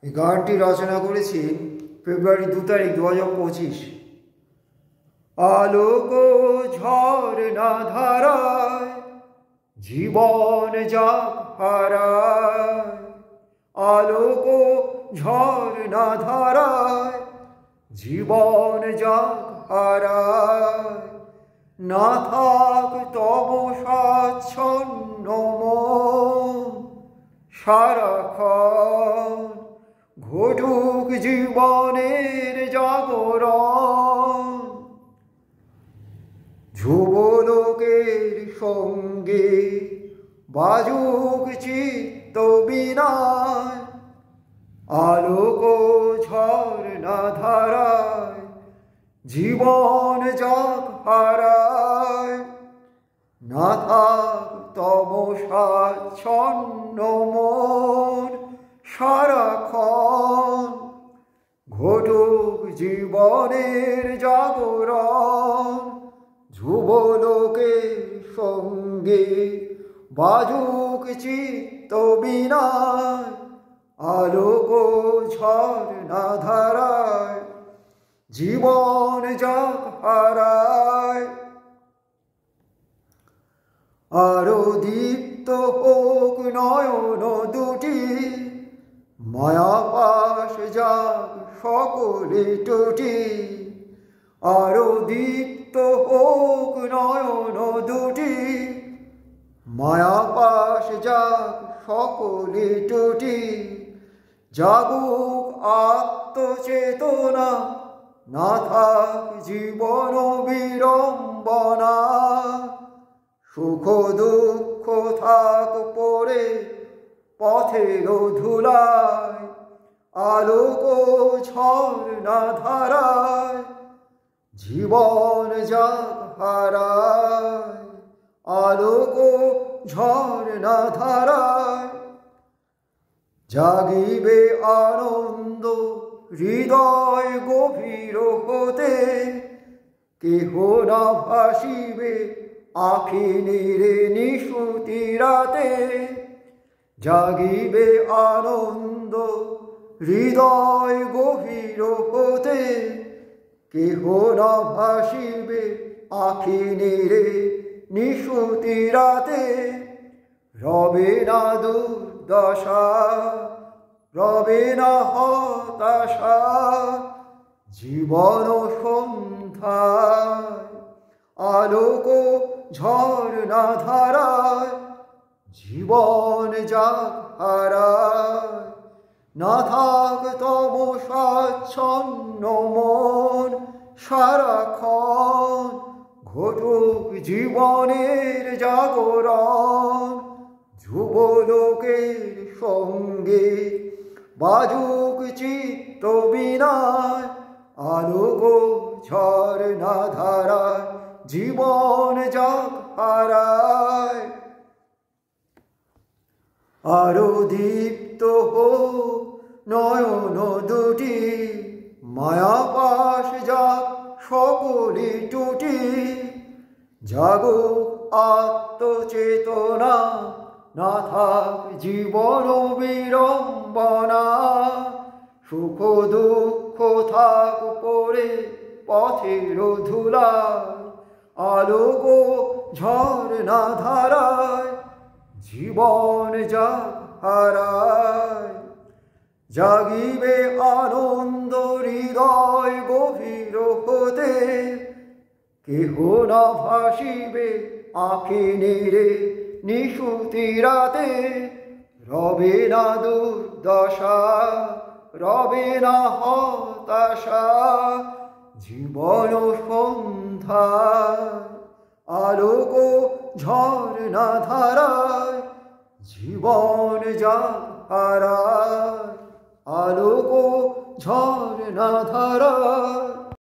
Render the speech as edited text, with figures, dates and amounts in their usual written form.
এই গানটি রচনা করেছি ফেব্রুয়ারি 2 তারিখ 2025। আলোক ঝরনা ধারায় জীবন যাক হারায়, আলোক ঝরনা ধারায় জীবন যাক হারায়। না থাক তব স্বাচ্ছন্ন মন সারাক্ষণ, ঘটুক জীবনের জাগরণ। ধ্রুবলোকের সঙ্গে বাজুক চিত্ত বীণায়, আলোক ঝরনা ধারায় জীবন যাক হারায়। না থাক তব স্বাচ্ছন্ন মন সারাক্ষণ, ঘটুক জীবনের জাগরণ। ধ্রুবলোকের সঙ্গে বাজুক চিত্ত বীণায়, আলোক ঝরনা ধারায় জীবন যাক হারায়। আরো দীপ্ত হোক নয়ন দুটি, মায়াপাশ যাক সকলে টুটি। আরো দীপ্ত হোক নয়ন দুটি, মায়াপাশ যাক সকলে টুটি। জাগুক আত্মচেতনা, না থাক জীবন বিড়ম্বনা। সুখ দুঃখ থাক পড়ে পথের ধুলায়, আলোক ঝরনা ধারায় জীবন যাক হারায়। আলোক ঝরনা ধারায় জাগিবে আনন্দ হৃদয় গভীর হতে। কেহ না ভাসিবে আঁখি নীরে নিশুতি রাতে। জাগিবে আনন্দ হৃদয় গভীর হতে। কেহ না ভাসিবে আঁখি নীরে নিশুতি রাতে। রবে না দুর্দশা, রবে না হতাশা জীবন সন্ধ্যায়। আলোক ঝরনা ধারায় জীবন যাক হারায়। না থাক তব স্বাচ্ছন্ন মন সারাক্ষণ, ঘটুক জীবনের জাগরণ। ধ্রুবলোকের সঙ্গে বাজুক চিত্ত বীণায়, আলোক ঝরনা ধারায় জীবন যাক হারায়। আরো দীপ্ত হোক নয়ন দুটি, মায়াপাশ যাক সকলে টুটি। জাগুক আত্মচেতনা, না থাক জীবন বিড়ম্বনা। সুখ দুঃখ থাক পড়ে পথের ধুলায়, আলোক ঝরনা ধারায় জীবন যাক হারায়। জাগিবে আনন্দ হৃদয় গভীর হতে। কেহ না ভাসিবে আঁখি নীরে নিশুতি রাতে। রবে না দুর্দশা, রবে না হতাশা জীবন সন্ধ্যায়। আলোক ঝরনা ধারায় জীবন যাক হারায়। আলোক ঝরনা ধারায়